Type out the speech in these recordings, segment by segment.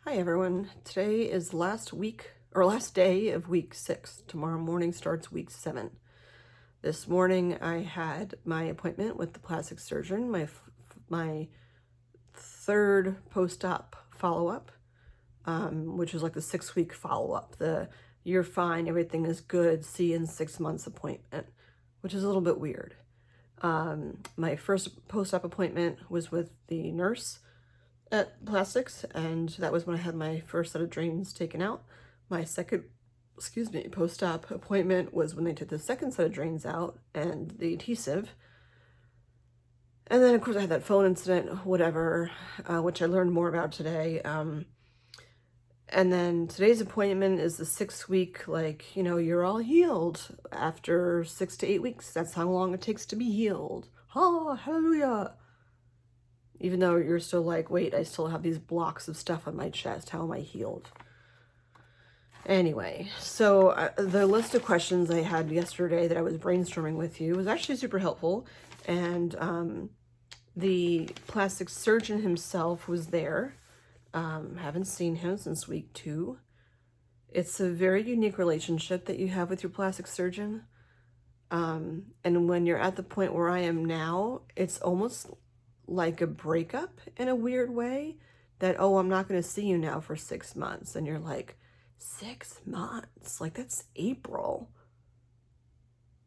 Hi everyone. Today is last day of week 6. Tomorrow morning starts week 7. This morning I had my appointment with the plastic surgeon, my third post-op follow-up, which is like the 6-week follow-up. The "you're fine, everything is good, see you in 6 months" appointment, which is a little bit weird. My first post-op appointment was with the nurse at plastics, and that was when I had my first set of drains taken out. My second, post-op appointment was when they took the second set of drains out and the adhesive. And then, of course, I had that phone incident, whatever, which I learned more about today. And then today's appointment is the 6-week, you're all healed after 6 to 8 weeks. That's how long it takes to be healed. Oh, hallelujah. Even though you're still like, wait, I still have these blocks of stuff on my chest. How am I healed? Anyway, so the list of questions I had yesterday that I was brainstorming with you was actually super helpful. And the plastic surgeon himself was there. Haven't seen him since week 2. It's a very unique relationship that you have with your plastic surgeon. And when you're at the point where I am now, it's almost like a breakup in a weird way, that, oh, I'm not going to see you now for 6 months. And you're like, 6 months? Like, that's April.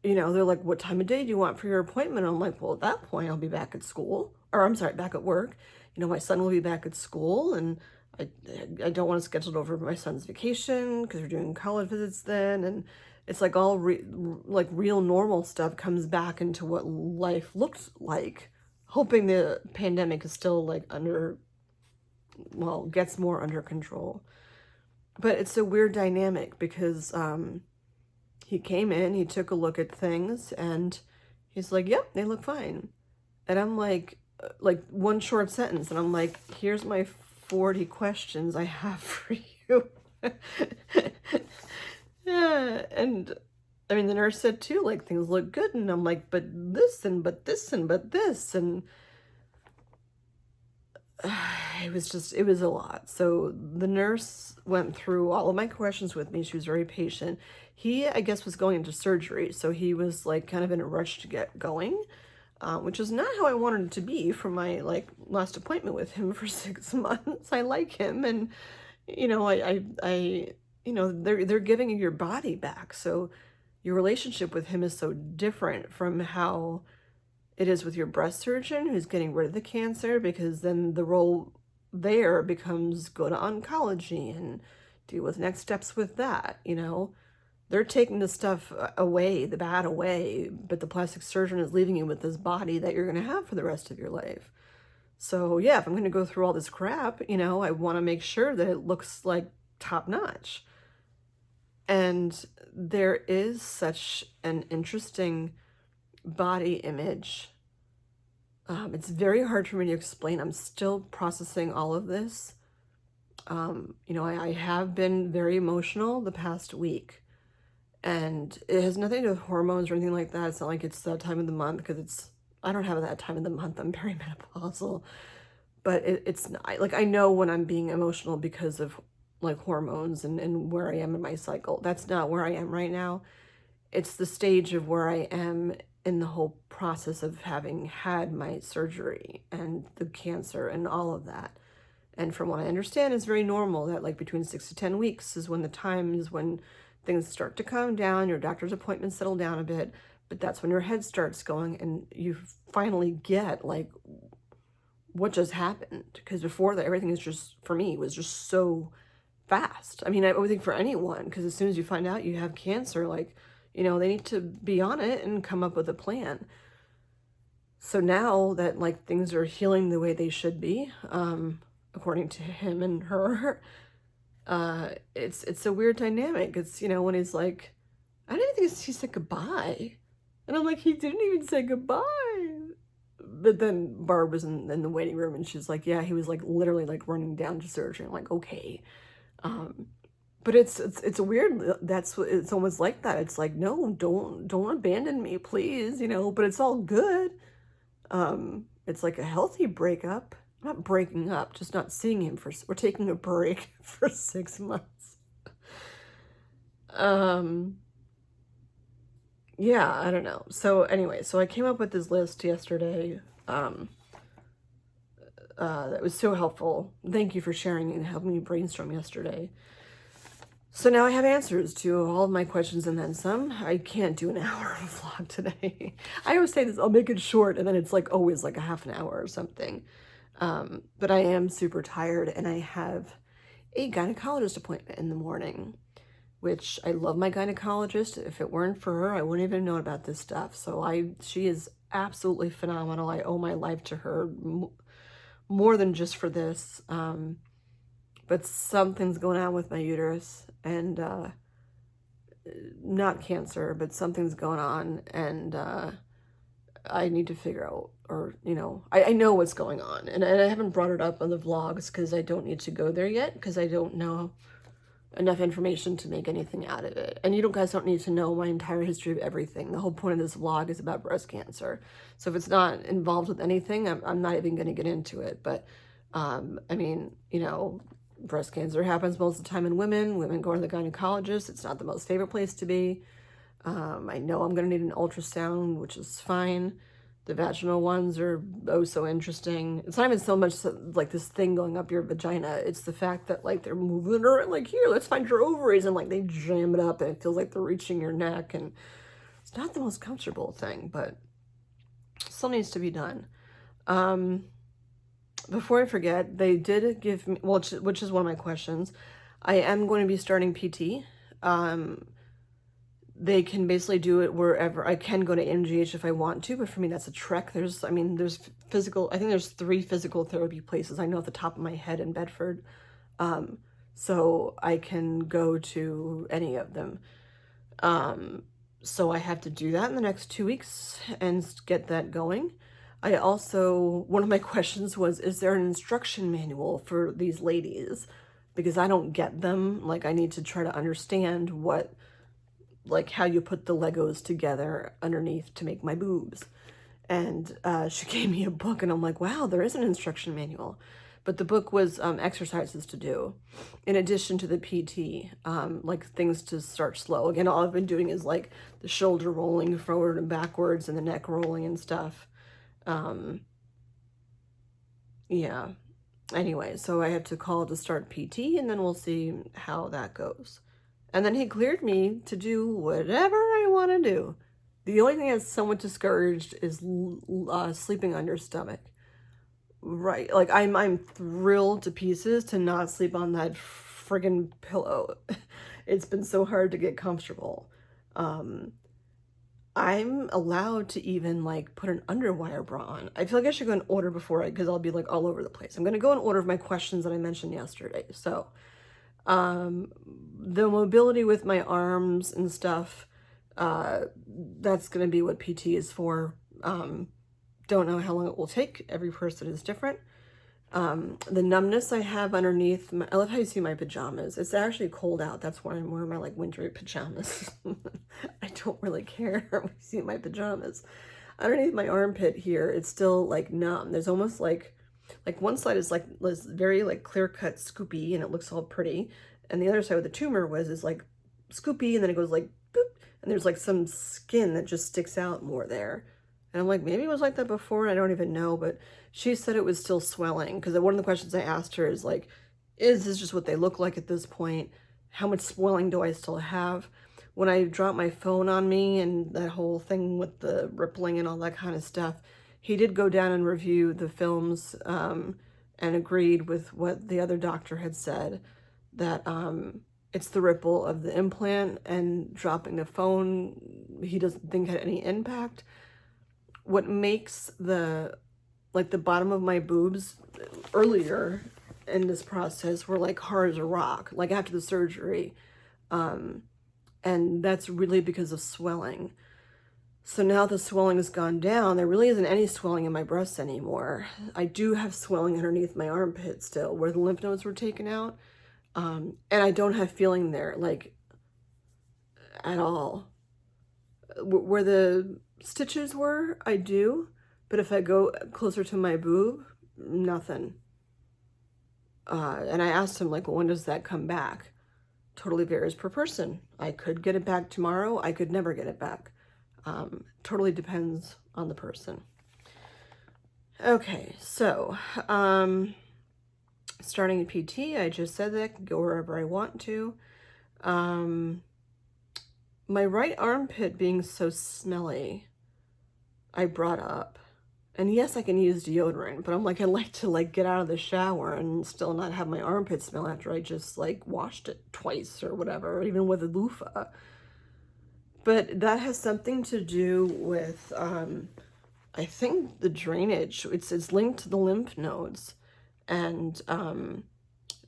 You know, they're like, what time of day do you want for your appointment? I'm like, well, at that point, I'll be back at school. Or, I'm sorry, back at work. You know, my son will be back at school, and I don't want to schedule it over my son's vacation because we're doing college visits then. And it's like all real normal stuff comes back into what life looks like, hoping the pandemic is still gets more under control. But it's a weird dynamic because he came in, he took a look at things, and he's like, yep, they look fine. And I'm like one short sentence, and I'm like, here's my 40 questions I have for you. Yeah, and I mean, the nurse said too, like, things look good, and I'm like, but this, and but this, and but this, and it was a lot. So the nurse went through all of my questions with me. She was very patient. He, I guess, was going into surgery, so he was like kind of in a rush to get going, which is not how I wanted it to be for my last appointment with him for 6 months. I like him, and you know, they're giving you your body back, so your relationship with him is so different from how it is with your breast surgeon who's getting rid of the cancer, because then the role there becomes go to oncology and deal with next steps with that. You know, they're taking the stuff away, the bad away, but the plastic surgeon is leaving you with this body that you're going to have for the rest of your life. So yeah, if I'm going to go through all this crap, you know, I want to make sure that it looks like top notch. And there is such an interesting body image. It's very hard for me to explain. I'm still processing all of this. You know, I have been very emotional the past week, and it has nothing to do with hormones or anything like that. It's not like it's that time of the month, because I don't have that time of the month. I'm perimenopausal, but it's not like, I know when I'm being emotional because of like hormones and where I am in my cycle. That's not where I am right now. It's the stage of where I am in the whole process of having had my surgery and the cancer and all of that. And from what I understand, it's very normal that like between 6 to 10 weeks is when the time is when things start to calm down, your doctor's appointments settle down a bit, but that's when your head starts going and you finally get like what just happened. Because before that, everything is just, for me, was just so fast. I mean, I would think for anyone, because as soon as you find out you have cancer, like, you know, they need to be on it and come up with a plan. So now that like things are healing the way they should be, according to him and her, it's a weird dynamic. It's, you know, when he's like, I didn't think he said goodbye. And I'm like, he didn't even say goodbye. But then Barb was in the waiting room, and she's like, yeah, he was like literally like running down to surgery. I'm like, okay. But it's weird. It's almost like that. It's like, no, don't abandon me, please, you know, but it's all good. It's like a healthy breakup. not breaking up, just not seeing him we're taking a break for 6 months. Yeah, I don't know. So anyway, so I came up with this list yesterday. That was so helpful. Thank you for sharing and helping me brainstorm yesterday. So now I have answers to all of my questions and then some. I can't do an hour of a vlog today. I always say this, I'll make it short, and then it's like always like a half an hour or something. But I am super tired, and I have a gynecologist appointment in the morning, which I love my gynecologist. If it weren't for her, I wouldn't even know about this stuff. So she is absolutely phenomenal. I owe my life to her more than just for this. But something's going on with my uterus, and not cancer, but something's going on, and I need to figure out, or, you know, I know what's going on, and I haven't brought it up on the vlogs because I don't need to go there yet, because I don't know enough information to make anything out of it. And you guys don't need to know my entire history of everything. The whole point of this vlog is about breast cancer. So if it's not involved with anything, I'm not even going to get into it. But, I mean, you know, breast cancer happens most of the time in women. Women go to the gynecologist. It's not the most favorite place to be. I know I'm going to need an ultrasound, which is fine. The vaginal ones are oh so interesting. It's not even so much like this thing going up your vagina. It's the fact that like they're moving around, like, here, let's find your ovaries, and like they jam it up and it feels like they're reaching your neck, and it's not the most comfortable thing, but still needs to be done. Before I forget, they did give me, well, which is one of my questions. I am going to be starting PT. They can basically do it wherever. I can go to MGH if I want to, but for me, that's a trek. There's physical, I think there's 3 physical therapy places I know at the top of my head in Bedford. So I can go to any of them. So I have to do that in the next 2 weeks and get that going. I also, one of my questions was, is there an instruction manual for these ladies? Because I don't get them. Like, I need to try to understand what, like, how you put the Legos together underneath to make my boobs. And she gave me a book, and I'm like, wow, there is an instruction manual. But the book was exercises to do in addition to the PT, like things to start slow. Again, all I've been doing is like the shoulder rolling forward and backwards and the neck rolling and stuff. Yeah. Anyway, so I have to call to start PT, and then we'll see how that goes. And then he cleared me to do whatever I want to do. The only thing that's somewhat discouraged is sleeping on your stomach. Right, like I'm thrilled to pieces to not sleep on that friggin' pillow. It's been so hard to get comfortable. I'm allowed to even like put an underwire bra on. I feel like I should go in order before because I'll be like all over the place. I'm gonna go in order of my questions that I mentioned yesterday. So, the mobility with my arms and stuff, that's gonna be what PT is for. Don't know how long it will take. Every person is different. The numbness I have underneath, I love how you see my pajamas. It's actually cold out. That's why I'm wearing my like wintry pajamas. I don't really care when you see my pajamas. Underneath my armpit here, it's still like numb. There's almost like one side is like very like clear cut scoopy and it looks all pretty. And the other side where the tumor was is like scoopy and then it goes like boop. And there's like some skin that just sticks out more there. And I'm like, maybe it was like that before. I don't even know. But she said it was still swelling. Because one of the questions I asked her is like, is this just what they look like at this point? How much swelling do I still have? When I dropped my phone on me and that whole thing with the rippling and all that kind of stuff, he did go down and review the films and agreed with what the other doctor had said, that it's the ripple of the implant, and dropping the phone he doesn't think had any impact. What makes the bottom of my boobs earlier in this process were like hard as a rock, like after the surgery. And that's really because of swelling. So now the swelling has gone down. There really isn't any swelling in my breasts anymore. I do have swelling underneath my armpit still where the lymph nodes were taken out. And I don't have feeling there, like, at all. Where the stitches were, I do. But if I go closer to my boob, nothing. And I asked him, like, well, when does that come back? Totally varies per person. I could get it back tomorrow. I could never get it back. Totally depends on the person. Okay, so starting in PT, I just said that I can go wherever I want to. My right armpit being so smelly, I brought up. And yes, I can use deodorant, but I'm like, I like to like get out of the shower and still not have my armpit smell after I just like washed it twice or whatever, or even with a loofah. But that has something to do with, I think the drainage. It's linked to the lymph nodes. And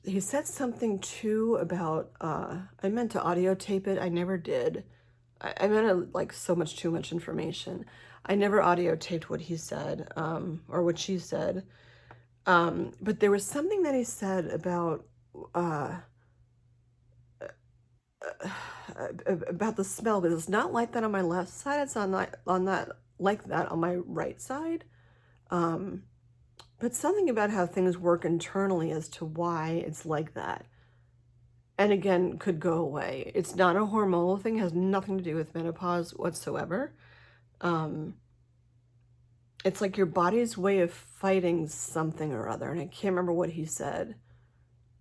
he said something too about, I meant to audio tape it. I never did. I meant to, like, so much too much information. I never audio taped what he said, or what she said. But there was something that he said about the smell, because it's not like that on my left side. It's on that like that on my right side. But something about how things work internally as to why it's like that. And again, could go away. It's not a hormonal thing, has nothing to do with menopause whatsoever. It's like your body's way of fighting something or other, and I can't remember what he said.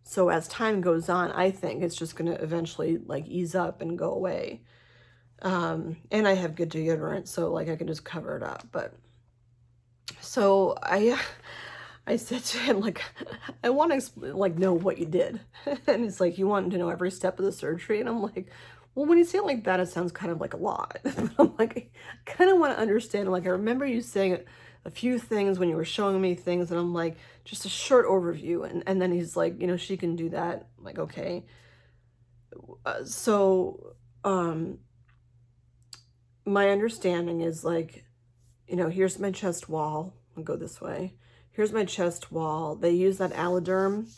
So as time goes on, I think it's just going to eventually like ease up and go away. And I have good deodorant, so like I can just cover it up. But so I said to him, like, I want to like know what you did. And it's like, you want to know every step of the surgery? And I'm like, well, when you say it like that, it sounds kind of like a lot. But I'm like, I kind of want to understand. Like, I remember you saying a few things when you were showing me things, and I'm like, just a short overview. And then he's like, you know, she can do that. I'm like, okay. My understanding is like, you know, here's my chest wall. I'll go this way. Here's my chest wall. They use that alloderm,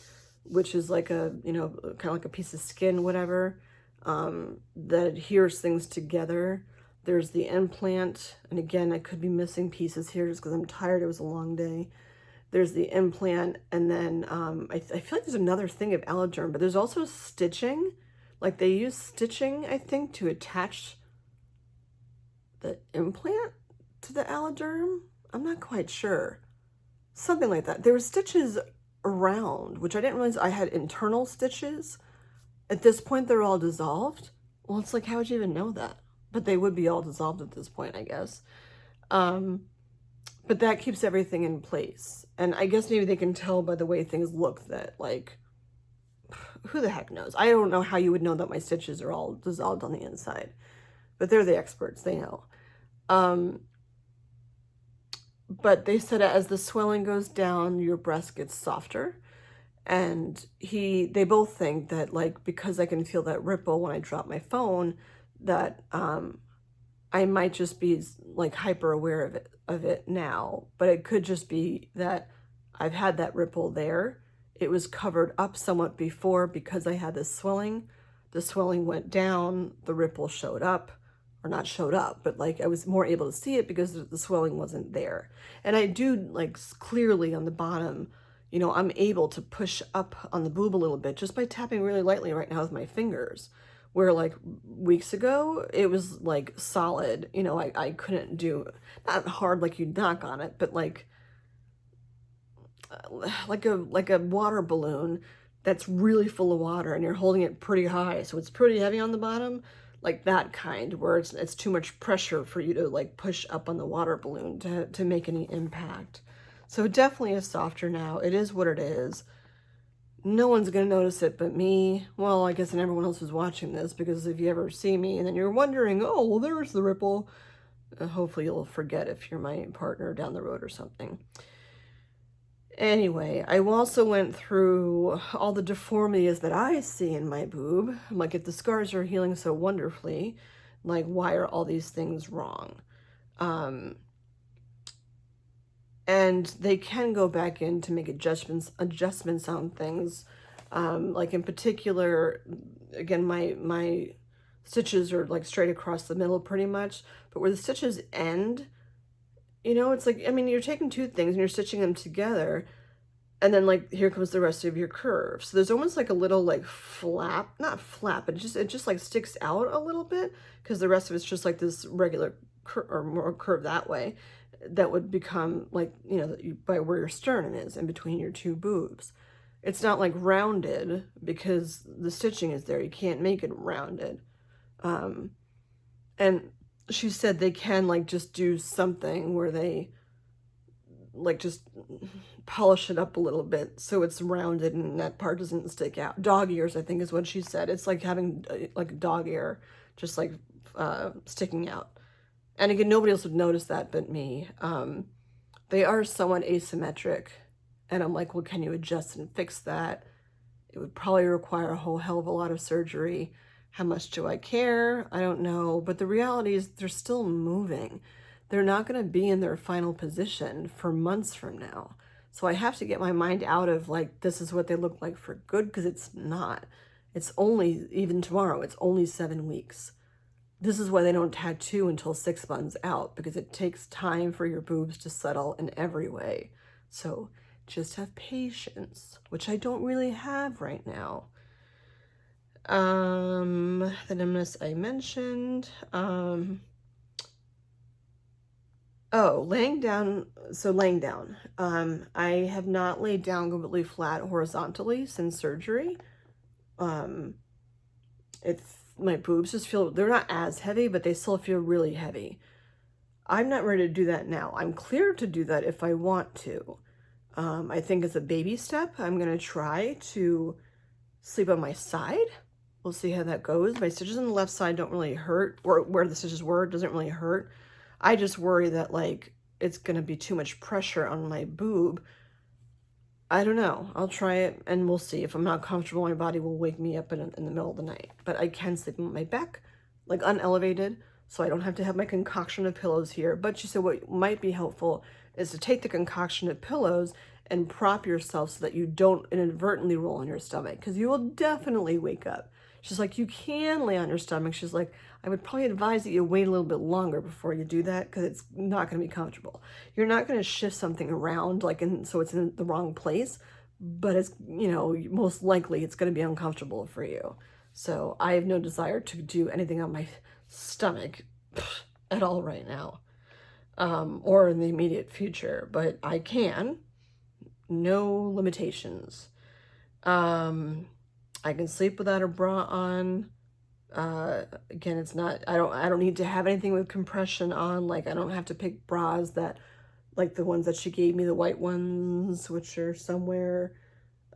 which is like a, you know, kind of like a piece of skin, whatever, that adheres things together. There's the implant. And again, I could be missing pieces here just because I'm tired. It was a long day. There's the implant. And then I feel like there's another thing of alloderm, but there's also stitching. Like they use stitching, I think, to attach the implant to the alloderm. I'm not quite sure. Something like that. There were stitches around, which I didn't realize I had internal stitches. At this point, they're all dissolved. Well, it's like, how would you even know that? But they would be all dissolved at this point, I guess. But that keeps everything in place. And I guess maybe they can tell by the way things look that, like, who the heck knows? I don't know how you would know that my stitches are all dissolved on the inside. But they're the experts. They know. But they said as the swelling goes down, your breast gets softer. And they both think that, like, because I can feel that ripple when I drop my phone, that I might just be like hyper aware of it now. But it could just be that I've had that ripple there. It was covered up somewhat before because I had this swelling. The swelling went down, the ripple showed up. Or not showed up, but like I was more able to see it because the swelling wasn't there. And I do, like, clearly on the bottom, you know, I'm able to push up on the boob a little bit just by tapping really lightly right now with my fingers. Where like weeks ago, it was like solid, you know, I couldn't do, not hard like you'd knock on it, but like a water balloon that's really full of water and you're holding it pretty high. So it's pretty heavy on the bottom. Like that kind where it's too much pressure for you to like push up on the water balloon to make any impact. So it definitely is softer now. It is what it is. No one's going to notice it but me. Well, I guess and everyone else who's watching this, because if you ever see me and then you're wondering, oh, well, there's the ripple. Hopefully you'll forget if you're my partner down the road or something. Anyway, I also went through all the deformities that I see in my boob. Like, if the scars are healing so wonderfully, like, why are all these things wrong? And they can go back in to make adjustments on things. Like in particular, again, my stitches are like straight across the middle pretty much, but where the stitches end, you know, it's like, I mean, you're taking two things and you're stitching them together. And then like here comes the rest of your curve. So there's almost like a little like flap, not flap, but it just like sticks out a little bit, because the rest of it's just like this regular curve, or more curve that way, that would become like, you know, by where your sternum is, in between your two boobs. It's not like rounded because the stitching is there. You can't make it rounded. And she said they can like just do something where they like just polish it up a little bit so it's rounded and that part doesn't stick out. Dog ears, I think is what she said. It's like having like a dog ear, just like sticking out. And again, nobody else would notice that but me. They are somewhat asymmetric, and I'm like, well, can you adjust and fix that? It would probably require a whole hell of a lot of surgery. How much do I care? I don't know. But the reality is they're still moving. They're not going to be in their final position for months from now. So I have to get my mind out of like, this is what they look like for good, because it's not. It's only, even tomorrow, it's only 7 weeks. This is why they don't tattoo until 6 months out, because it takes time for your boobs to settle in every way. So just have patience, which I don't really have right now. The numbness I mentioned. Oh, laying down. So laying down. I have not laid down completely flat horizontally since surgery. My boobs just feel, they're not as heavy, but they still feel really heavy. I'm not ready to do that now. I'm clear to do that if I want to. I think as a baby step, I'm going to try to sleep on my side. We'll see how that goes. My stitches on the left side don't really hurt, or where the stitches were doesn't really hurt. I just worry that like it's going to be too much pressure on my boob. I don't know. I'll try it and we'll see. If I'm not comfortable, my body will wake me up in the middle of the night. But I can sleep on my back, like unelevated, so I don't have to have my concoction of pillows here. But she said what might be helpful is to take the concoction of pillows and prop yourself so that you don't inadvertently roll on your stomach, because you will definitely wake up. She's like, you can lay on your stomach. She's like, I would probably advise that you wait a little bit longer before you do that, because it's not going to be comfortable. You're not going to shift something around like so it's in the wrong place, but it's, you know, most likely it's going to be uncomfortable for you. So I have no desire to do anything on my stomach at all right now, or in the immediate future, but I can. No limitations. I can sleep without a bra on. Again, it's not, I don't need to have anything with compression on. Like, I don't have to pick bras that, like the ones that she gave me, the white ones, which are somewhere.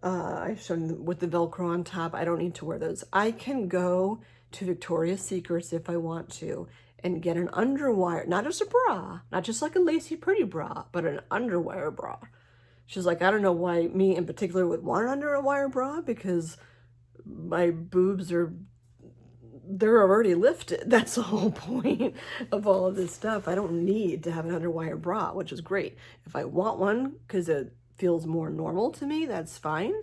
I've shown them with the Velcro on top. I don't need to wear those. I can go to Victoria's Secrets if I want to and get an underwire, not just a bra, not just like a lacy pretty bra, but an underwire bra. She's like, I don't know why me in particular would want an underwire bra, because my boobs are, they're already lifted. That's the whole point of all of this stuff. I don't need to have an underwire bra, which is great. If I want one because it feels more normal to me, that's fine.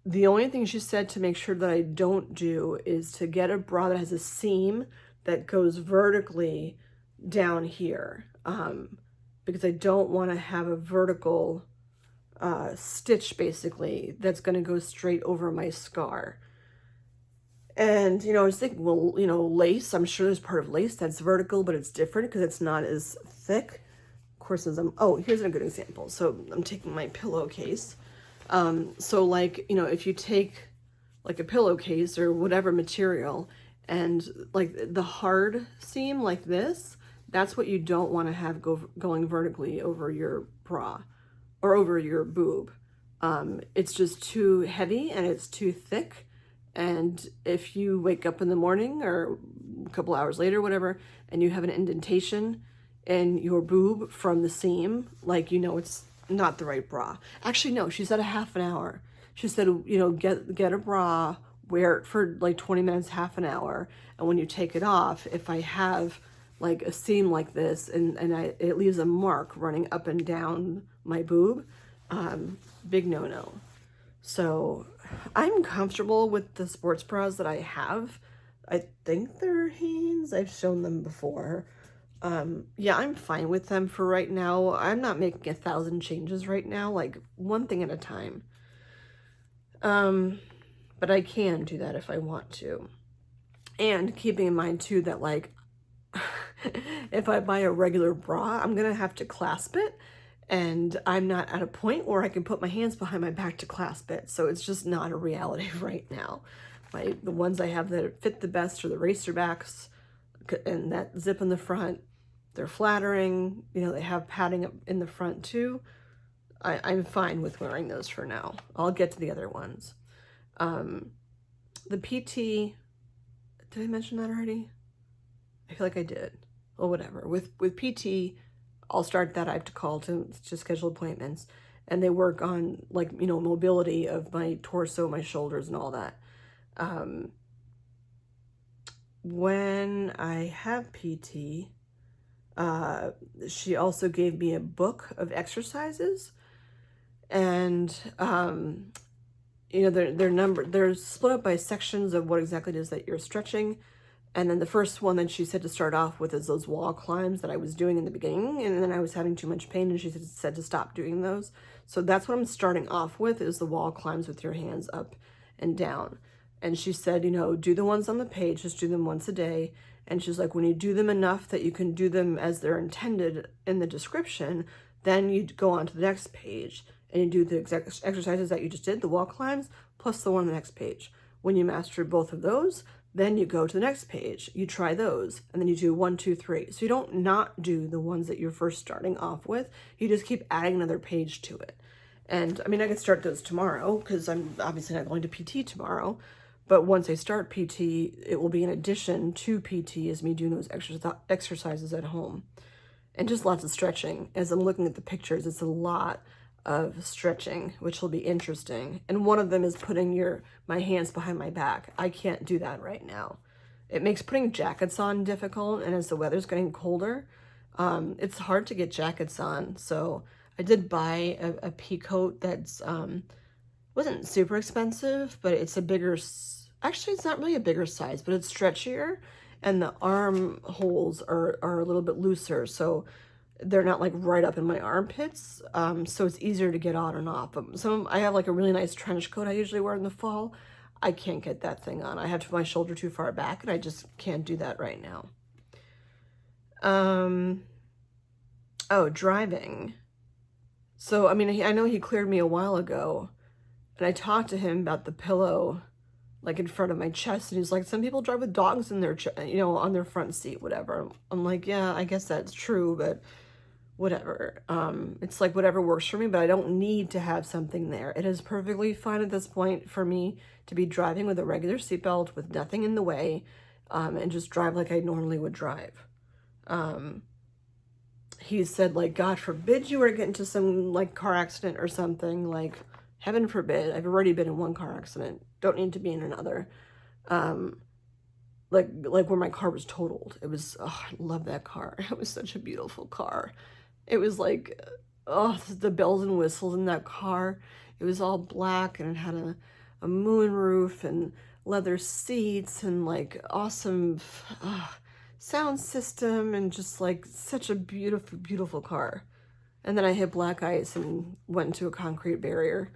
The only thing she said to make sure that I don't do is to get a bra that has a seam that goes vertically down here, because I don't want to have a vertical stitch basically that's going to go straight over my scar. And, you know, I was thinking, well, you know, lace, I'm sure there's part of lace that's vertical, but it's different because it's not as thick. Of course, as oh, here's a good example. So I'm taking my pillowcase. So like, you know, if you take like a pillowcase or whatever material and like the hard seam like this, that's what you don't want to have going vertically over your bra or over your boob. It's just too heavy and it's too thick. And if you wake up in the morning or a couple hours later, whatever, and you have an indentation in your boob from the seam, like, you know, it's not the right bra. Actually, no, she said a half an hour. She said, you know, get a bra, wear it for like 20 minutes, half an hour. And when you take it off, if I have like a seam like this and it leaves a mark running up and down my boob, big no-no. So I'm comfortable with the sports bras that I have. I think they're Hanes. I've shown them before. Yeah, I'm fine with them for right now. I'm not making 1,000 changes right now, like one thing at a time. But I can do that if I want to. And keeping in mind too that like if I buy a regular bra, I'm gonna have to clasp it, and I'm not at a point where I can put my hands behind my back to clasp it, so it's just not a reality right now. The ones I have that fit the best are the racer backs and that zip in the front. They're flattering, you know, they have padding up in the front too. I'm fine with wearing those for now. I'll get to the other ones. The PT, did I mention that already? I feel like I did. Well, whatever. With PT, I'll start that. I have to call to schedule appointments, and they work on, like, you know, mobility of my torso, my shoulders, and all that. When I have PT, she also gave me a book of exercises, and you know, they're split up by sections of what exactly it is that you're stretching. And then the first one that she said to start off with is those wall climbs that I was doing in the beginning, and then I was having too much pain, and she said to stop doing those. So that's what I'm starting off with, is the wall climbs with your hands up and down. And she said, you know, do the ones on the page, just do them once a day. And she's like, when you do them enough that you can do them as they're intended in the description, then you go on to the next page and you do the exact exercises that you just did, the wall climbs, plus the one on the next page. When you master both of those, then you go to the next page, you try those, and then you do 1, 2, 3. So you don't not do the ones that you're first starting off with. You just keep adding another page to it. And I mean, I could start those tomorrow because I'm obviously not going to PT tomorrow. But once I start PT, it will be in addition to PT as me doing those exercises at home. And just lots of stretching. As I'm looking at the pictures, it's a lot of stretching, which will be interesting. And one of them is putting my hands behind my back. I can't do that right now. It makes putting jackets on difficult, and as the weather's getting colder, it's hard to get jackets on. So I did buy a pea coat that's wasn't super expensive, but it's a bigger, actually it's not really a bigger size, but it's stretchier, and the arm holes are a little bit looser, so they're not like right up in my armpits, so it's easier to get on and off. But I have like a really nice trench coat I usually wear in the fall. I can't get that thing on. I have to put my shoulder too far back, and I just can't do that right now. Oh, driving. So, I mean, I know he cleared me a while ago, and I talked to him about the pillow, like in front of my chest, and he's like, some people drive with dogs in their, you know, on their front seat, whatever. I'm like, yeah, I guess that's true, but whatever. It's like whatever works for me, but I don't need to have something there. It is perfectly fine at this point for me to be driving with a regular seatbelt with nothing in the way, and just drive like I normally would drive. He said, like, God forbid you were to get into some like car accident or something, like heaven forbid. I've already been in one car accident. Don't need to be in another. Like where my car was totaled. It was, oh, I love that car. It was such a beautiful car. It was like, oh, the bells and whistles in that car. It was all black, and it had a moon roof and leather seats and like awesome sound system, and just like such a beautiful, beautiful car. And then I hit black ice and went into a concrete barrier.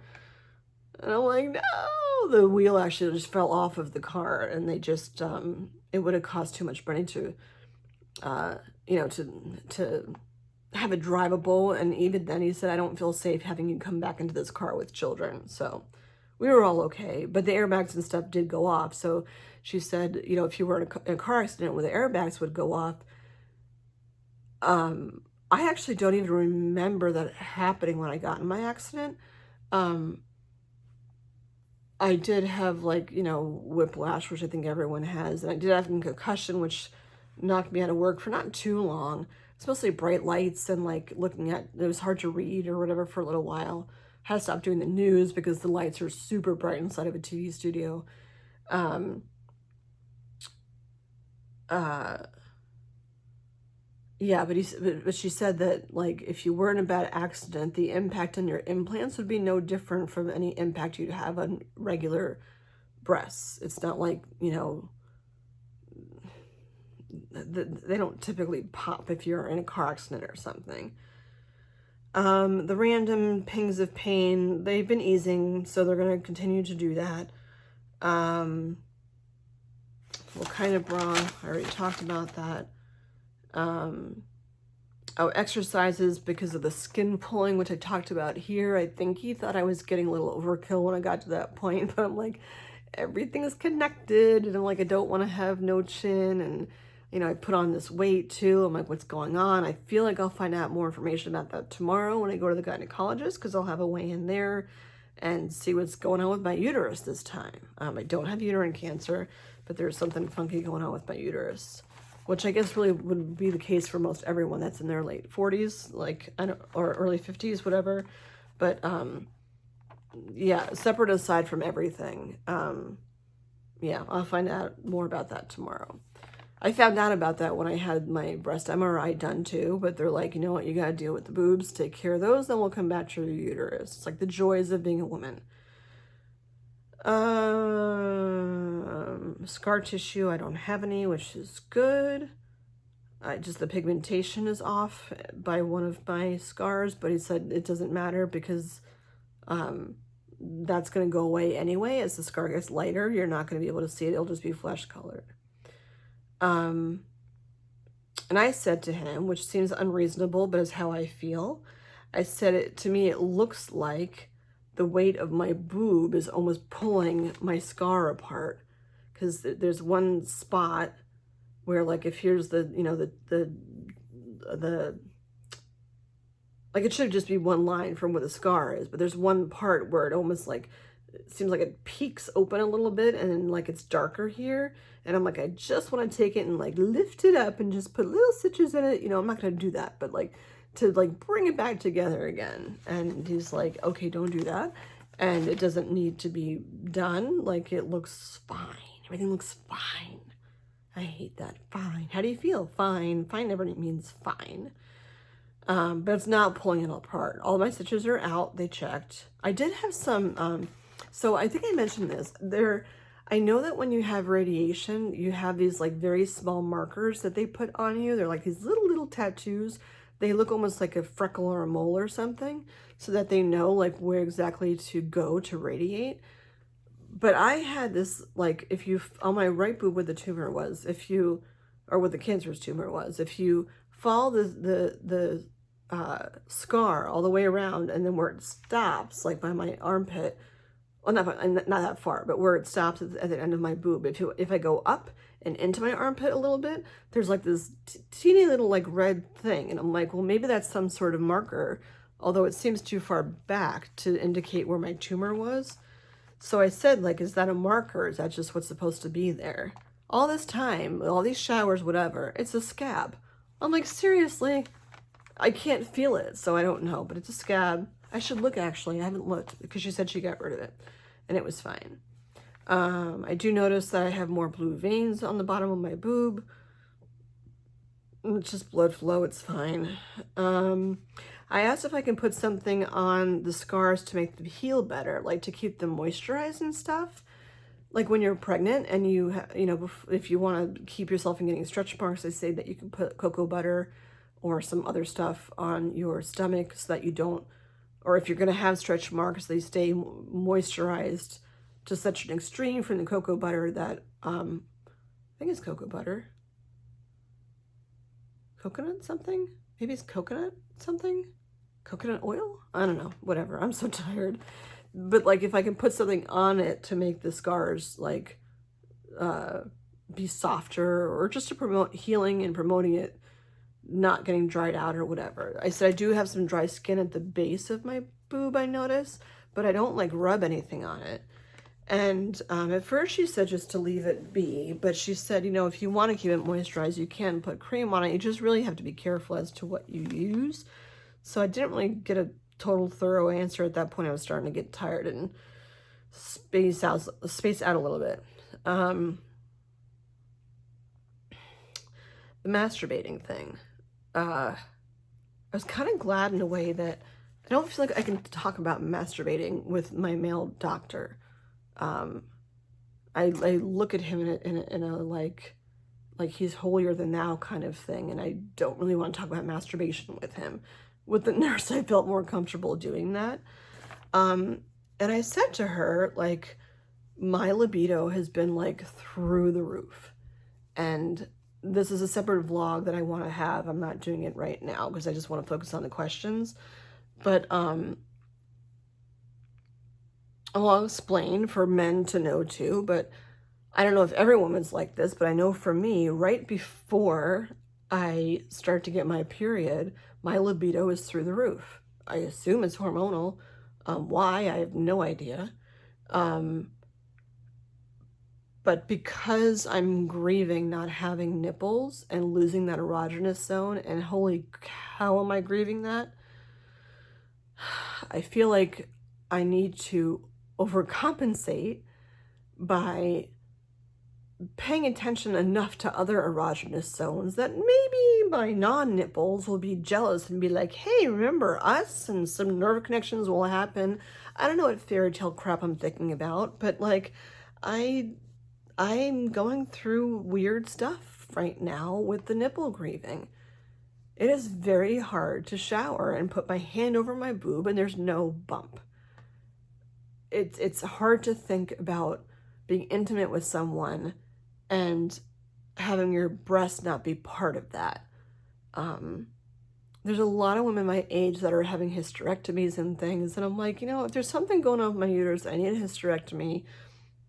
And I'm like, no, the wheel actually just fell off of the car, and they just, it would have cost too much money to, you know, to have it drivable. And even then he said, I don't feel safe having you come back into this car with children. So we were all okay, but the airbags and stuff did go off. So she said, you know, if you were in a car accident where the airbags would go off, I actually don't even remember that happening when I got in my accident. I did have, like, you know, whiplash, which I think everyone has, and I did have a concussion, which knocked me out of work for not too long. It's mostly bright lights and like looking at, it was hard to read or whatever for a little while. Had to stop doing the news because the lights are super bright inside of a TV studio. Yeah, but she said that, like, if you were in a bad accident, the impact on your implants would be no different from any impact you'd have on regular breasts. It's not like, you know, they don't typically pop if you're in a car accident or something. The random pings of pain, they've been easing, so they're going to continue to do that. What kind of bra? I already talked about that. Oh, exercises because of the skin pulling, which I talked about here. I think he thought I was getting a little overkill when I got to that point, but I'm like, everything is connected, and I'm like, I don't want to have no chin, and you know, I put on this weight too. I'm like, what's going on? I feel like I'll find out more information about that tomorrow when I go to the gynecologist, because I'll have a weigh in there and see what's going on with my uterus this time. I don't have uterine cancer, but there's something funky going on with my uterus, which I guess really would be the case for most everyone that's in their late 40s, like, I don't, or early 50s, whatever. But yeah, separate aside from everything. Yeah, I'll find out more about that tomorrow. I found out about that when I had my breast MRI done too, but they're like, you know what, you got to deal with the boobs, take care of those, then we'll come back to your uterus. It's like the joys of being a woman. Scar tissue, I don't have any, which is good. Just the pigmentation is off by one of my scars, but he said it doesn't matter because that's going to go away anyway. As the scar gets lighter, you're not going to be able to see it. It'll just be flesh colored. And I said to him, which seems unreasonable, but is how I feel. I said, to me, it looks like the weight of my boob is almost pulling my scar apart, because there's one spot where, like, if here's the, you know, the like, it should just be one line from where the scar is, but there's one part where it almost, like, it seems like it peaks open a little bit, and then, like, it's darker here, and I'm like, I just want to take it and, like, lift it up and just put little stitches in it. You know, I'm not going to do that, but, like, to, like, bring it back together again. And he's like, okay, don't do that, and it doesn't need to be done. Like, it looks fine. Everything looks fine. I hate that. Fine. How do you feel? Fine. Fine never means fine. But it's not pulling it apart. All my stitches are out. They checked. I did have some, so I think I mentioned this. I know that when you have radiation, you have these, like, very small markers that they put on you. They're like these little tattoos. They look almost like a freckle or a mole or something, so that they know, like, where exactly to go to radiate. But I had this, like, if you, on my right boob where the tumor was, if you, or where the cancerous tumor was, if you follow the scar all the way around, and then where it stops, like by my armpit, well, not that far, but where it stops at the end of my boob, if I go up and into my armpit a little bit, there's like this teeny little, like, red thing, and I'm like, well, maybe that's some sort of marker, although it seems too far back to indicate where my tumor was. So I said, like, is that a marker? Is that just what's supposed to be there? All this time, all these showers, whatever, it's a scab. I'm like, seriously? I can't feel it, so I don't know, but it's a scab. I should look, actually. I haven't looked, because she said she got rid of it, and it was fine. I do notice that I have more blue veins on the bottom of my boob. It's just blood flow. It's fine. I asked if I can put something on the scars to make them heal better, like to keep them moisturized and stuff. Like when you're pregnant and you know, if you want to keep yourself from getting stretch marks, they say that you can put cocoa butter or some other stuff on your stomach so that you don't, or if you're going to have stretch marks, they stay moisturized to such an extreme from the cocoa butter that, I think it's cocoa butter. Coconut something? Maybe it's coconut something? Coconut oil? I don't know. Whatever. I'm so tired. But, like, if I can put something on it to make the scars, like, be softer, or just to promote healing and promoting it not getting dried out or whatever. I said I do have some dry skin at the base of my boob, I notice, but I don't, like, rub anything on it. And at first she said just to leave it be, but she said, you know, if you want to keep it moisturized, you can put cream on it. You just really have to be careful as to what you use. So I didn't really get a total thorough answer at that point. I was starting to get tired and space out a little bit. The masturbating thing. I was kind of glad in a way that I don't feel like I can talk about masturbating with my male doctor. I look at him in a like like he's holier than thou kind of thing, and I don't really want to talk about masturbation with him. With the nurse, I felt more comfortable doing that. And I said to her, like, my libido has been like through the roof. And this is a separate vlog that I want to have. I'm not doing it right now because I just want to focus on the questions. But I'll explain for men to know too, but I don't know if every woman's like this, but I know for me, right before I start to get my period, my libido is through the roof. I assume it's hormonal. Why? I have no idea. But because I'm grieving not having nipples and losing that erogenous zone, and holy cow, am I grieving that? I feel like I need to overcompensate by paying attention enough to other erogenous zones that maybe my non-nipples will be jealous and be like, hey, remember us? And some nerve connections will happen. I don't know what fairy tale crap I'm thinking about, but like I'm going through weird stuff right now with the nipple grieving. It is very hard to shower and put my hand over my boob and there's no bump. It's hard to think about being intimate with someone and having your breast not be part of that. There's a lot of women my age that are having hysterectomies and things, and I'm like, if there's something going on with my uterus, I need a hysterectomy,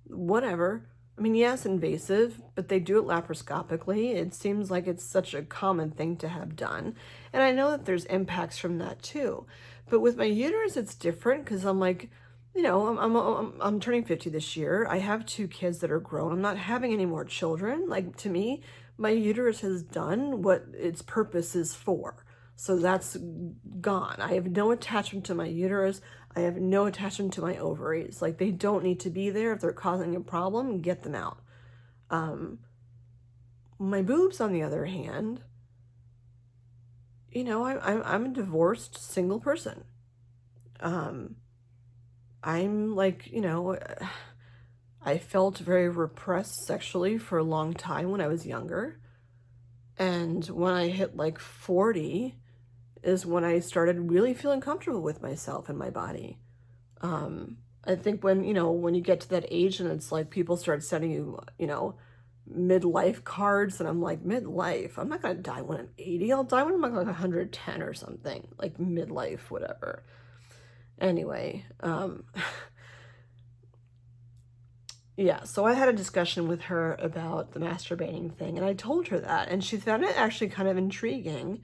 whatever. I mean, yes, invasive, but they do it laparoscopically. It seems like it's such a common thing to have done. And I know that there's impacts from that too. But with my uterus, it's different because I'm like, I'm turning 50 this year. I have 2 kids that are grown. I'm not having any more children. Like, to me, my uterus has done what its purpose is for. So that's gone. I have no attachment to my uterus. I have no attachment to my ovaries. Like, they don't need to be there. If they're causing a problem, get them out. My boobs, on the other hand, I'm a divorced single person. I'm like, I felt very repressed sexually for a long time when I was younger. And when I hit like 40 is when I started really feeling comfortable with myself and my body. I think when you get to that age and it's like people start sending you, midlife cards, and I'm like, midlife? I'm not going to die when I'm 80. I'll die when I'm like 110 or something, like midlife, whatever. Anyway, yeah, so I had a discussion with her about the masturbating thing, and I told her that, and she found it actually kind of intriguing.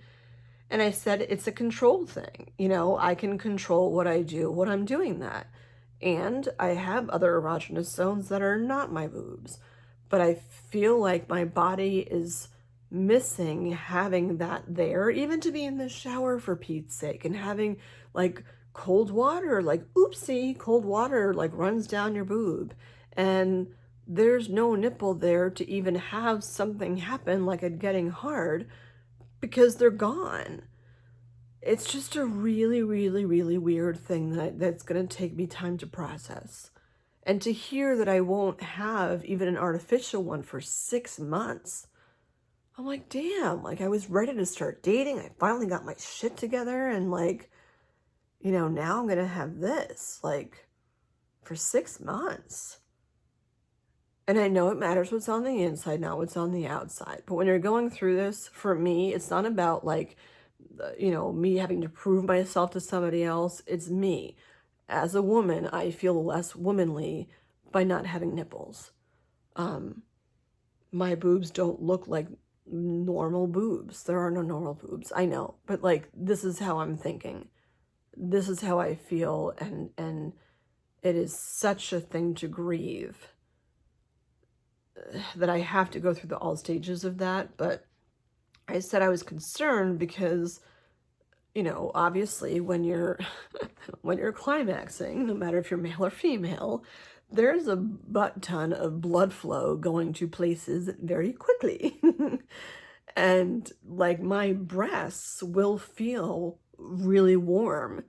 And I said, it's a control thing. I can control what I do when I'm doing that. And I have other erogenous zones that are not my boobs. But I feel like my body is missing having that there, even to be in the shower for Pete's sake, and having like cold water, like oopsie, cold water like runs down your boob. And there's no nipple there to even have something happen like it getting hard, because they're gone. It's just a really, really, really weird thing that's going to take me time to process. And to hear that I won't have even an artificial one for 6 months, I'm like, damn, like I was ready to start dating. I finally got my shit together, and like, now I'm going to have this, like, for 6 months. And I know it matters what's on the inside, not what's on the outside. But when you're going through this, for me, it's not about like, me having to prove myself to somebody else. It's me. As a woman, I feel less womanly by not having nipples. My boobs don't look like normal boobs. There are no normal boobs. I know. But like, this is how I'm thinking. This is how I feel. And it is such a thing to grieve that I have to go through all stages of that. But I said I was concerned because, obviously when you're when you're climaxing, no matter if you're male or female, there's a butt ton of blood flow going to places very quickly. And like my breasts will feel really warm.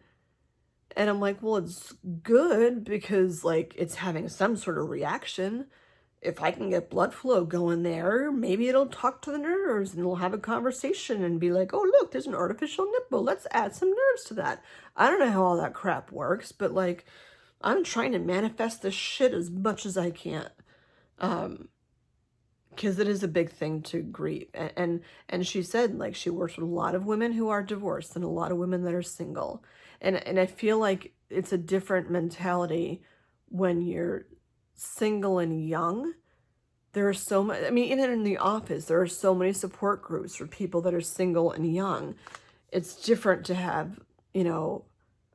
And I'm like, well, it's good because like it's having some sort of reaction. if I can get blood flow going there, maybe it'll talk to the nerves and we'll have a conversation and be like, oh, look, there's an artificial nipple. Let's add some nerves to that. I don't know how all that crap works, but like, I'm trying to manifest this shit as much as I can. Because it is a big thing to grieve. And she said, like, she works with a lot of women who are divorced and a lot of women that are single. And I feel like it's a different mentality when you're single and young. There are so much, I mean, even in the office, there are so many support groups for people that are single and young. It's different to have, you know,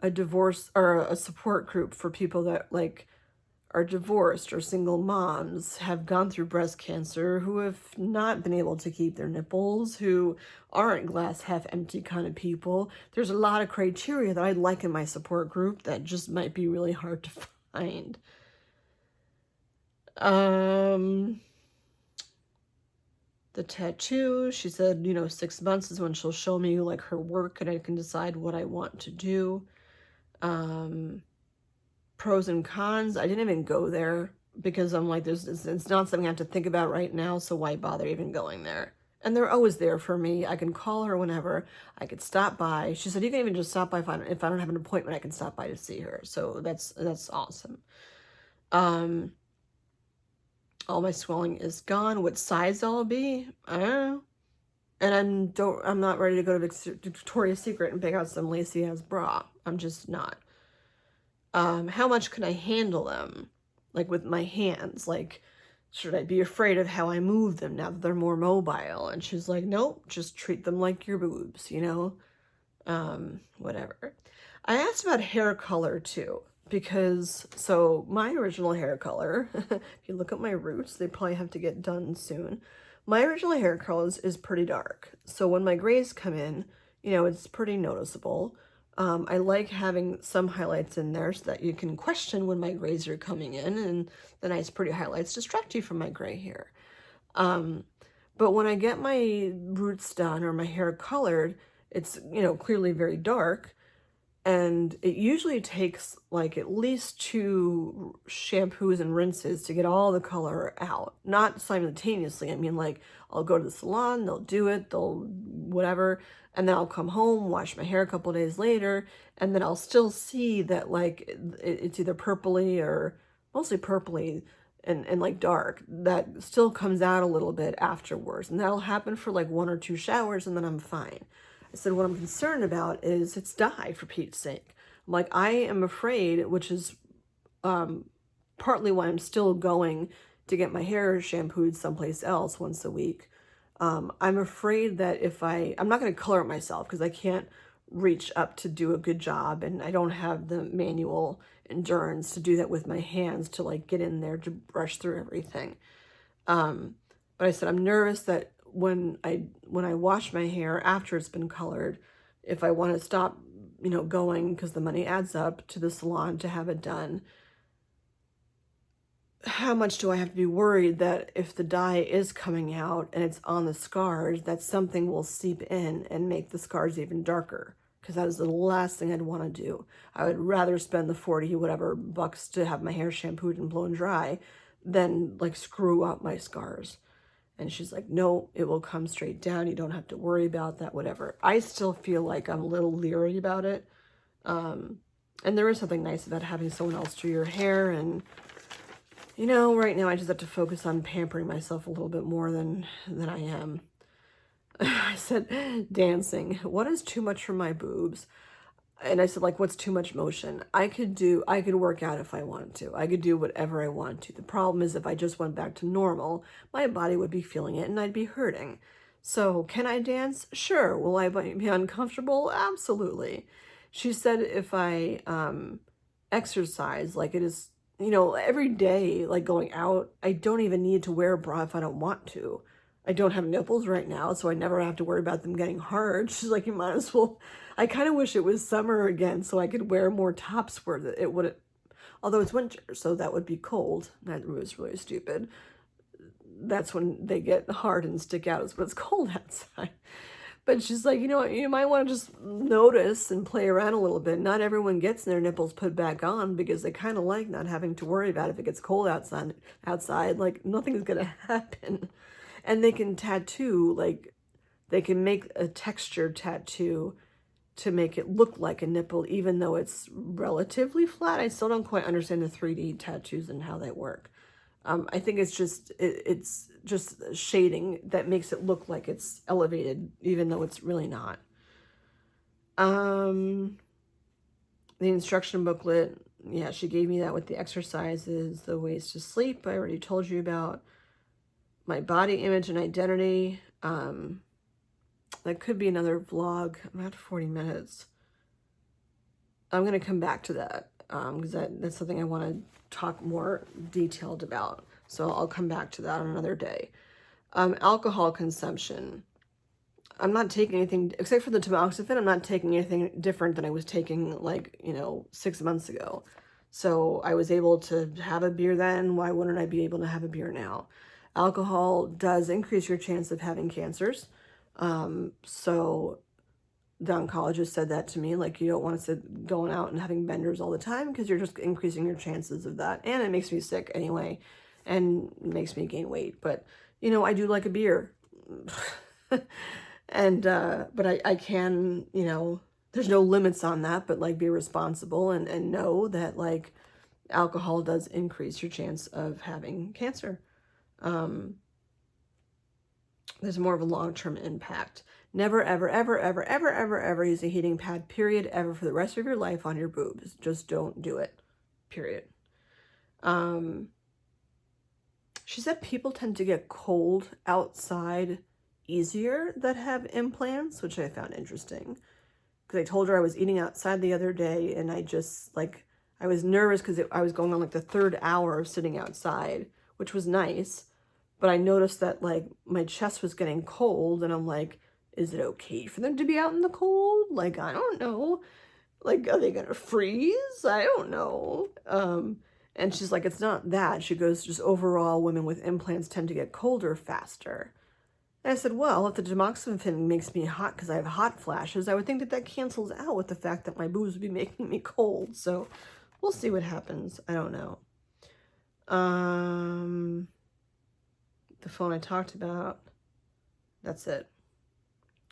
a divorce or a support group for people that like are divorced or single moms, have gone through breast cancer, who have not been able to keep their nipples, who aren't glass half empty kind of people. There's a lot of criteria that I'd like in my support group that just might be really hard to find. The tattoo, she said, you know, 6 months is when she'll show me like her work and I can decide what I want to do. Pros and cons, I didn't even go there because I'm like, it's not something I have to think about right now, so why bother even going there? And they're always there for me. I can call her whenever. I could stop by. She said, you can even just stop by if I don't have an appointment, I can stop by to see her. So that's awesome. All my swelling is gone. What size I'll be, I don't know. And I'm not ready to go to Victoria's Secret and pick out some lacy ass bra. I'm just not. How much can I handle them? Like with my hands, like, should I be afraid of how I move them now that they're more mobile? And she's like, nope, just treat them like your boobs, you know? Whatever. I asked about hair color too, because, so my original hair color, if you look at my roots, they probably have to get done soon. My original hair color is pretty dark. So when my grays come in, you know, it's pretty noticeable. I like having some highlights in there so that you can question when my grays are coming in, and the nice pretty highlights distract you from my gray hair. But when I get my roots done or my hair colored, it's, you know, clearly very dark. And it usually takes like at least 2 shampoos and rinses to get all the color out. Not simultaneously. I mean, like, I'll go to the salon, they'll do it, they'll whatever, and then I'll come home, wash my hair a couple days later, and then I'll still see that like it's either purpley or mostly purpley and like dark. That still comes out a little bit afterwards. And that'll happen for like 1 or 2 showers and then I'm fine. I said, what I'm concerned about is it's dye, for Pete's sake. I'm like, I am afraid, which is partly why I'm still going to get my hair shampooed someplace else once a week. I'm afraid that if I'm not going to color it myself because I can't reach up to do a good job and I don't have the manual endurance to do that with my hands to like get in there to brush through everything. But I said, I'm nervous that when I wash my hair after it's been colored, if I want to stop, you know, going because the money adds up to the salon to have it done, how much do I have to be worried that if the dye is coming out and it's on the scars, that something will seep in and make the scars even darker? Because that is the last thing I'd want to do. I would rather spend the 40 whatever bucks to have my hair shampooed and blown dry than like screw up my scars. And she's like, no, it will come straight down. You don't have to worry about that, whatever. I still feel like I'm a little leery about it. And there is something nice about having someone else do your hair. And, you know, right now I just have to focus on pampering myself a little bit more than I am. I said, dancing. What is too much for my boobs? And I said, like, what's too much motion? I could work out if I wanted to. I could do whatever I want to. The problem is if I just went back to normal, my body would be feeling it and I'd be hurting. So can I dance? Sure. Will I be uncomfortable? Absolutely. She said if I exercise, like it is, you know, every day, like going out, I don't even need to wear a bra if I don't want to. I don't have nipples right now, so I never have to worry about them getting hard. She's like, you might as well. I kind of wish it was summer again so I could wear more tops where it wouldn't, although it's winter, so that would be cold. That was really stupid. That's when they get hard and stick out, is when it's cold outside. But she's like, you know what, you might want to just notice and play around a little bit. Not everyone gets their nipples put back on because they kind of like not having to worry about if it gets cold outside. Like nothing's gonna happen. And they can tattoo, like they can make a textured tattoo to make it look like a nipple, even though it's relatively flat. I still don't quite understand the 3D tattoos and how they work. I think it's just shading that makes it look like it's elevated, even though it's really not. The instruction booklet, yeah, she gave me that with the exercises, the ways to sleep. I already told you about my body image and identity. That could be another vlog. I'm at 40 minutes. I'm going to come back to that because that's something I want to talk more detailed about. So I'll come back to that on another day. Alcohol consumption. I'm not taking anything, except for the tamoxifen, I'm not taking anything different than I was taking, like, 6 months ago. So I was able to have a beer then. Why wouldn't I be able to have a beer now? Alcohol does increase your chance of having cancers. So the oncologist said that to me, like, you don't want to sit going out and having benders all the time because you're just increasing your chances of that. And it makes me sick anyway and makes me gain weight. But, I do like a beer. And, but I can, there's no limits on that, but like be responsible and know that like alcohol does increase your chance of having cancer. There's more of a long-term impact. Never, ever, ever, ever, ever, ever, ever use a heating pad, period, ever for the rest of your life on your boobs. Just don't do it, period. She said people tend to get cold outside easier that have implants, which I found interesting. Because I told her I was eating outside the other day, and I just, like, I was nervous because I was going on, like, the 3rd hour of sitting outside, which was nice. But I noticed that, like, my chest was getting cold, and I'm like, is it okay for them to be out in the cold? Like, I don't know. Like, are they gonna freeze? I don't know. And she's like, it's not that. She goes, just overall, women with implants tend to get colder faster. And I said, well, if the tamoxifen makes me hot because I have hot flashes, I would think that that cancels out with the fact that my boobs would be making me cold. So we'll see what happens. I don't know. The phone I talked about, that's it.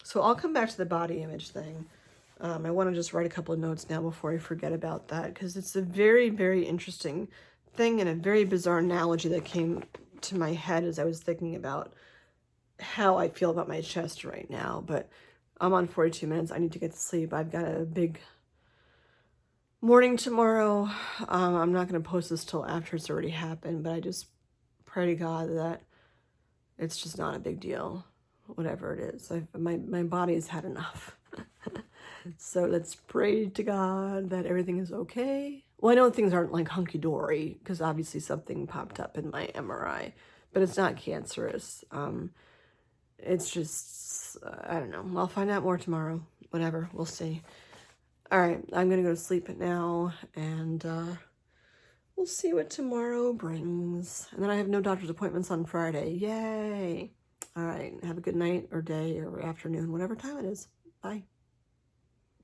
So I'll come back to the body image thing. I want to just write a couple of notes now before I forget about that, because it's a very, very interesting thing and a very bizarre analogy that came to my head as I was thinking about how I feel about my chest right now. But I'm on 42 minutes. I need to get to sleep. I've got a big morning tomorrow. I'm not going to post this till after it's already happened, but I just pray to God that it's just not a big deal, whatever it is. My body's had enough. So let's pray to God that everything is okay. Well, I know things aren't like hunky-dory because obviously something popped up in my MRI, but it's not cancerous. It's just, I don't know. I'll find out more tomorrow. Whatever, we'll see. All right, I'm going to go to sleep now, and we'll see what tomorrow brings. And then I have no doctor's appointments on Friday. Yay! All right, have a good night or day or afternoon, whatever time it is. Bye.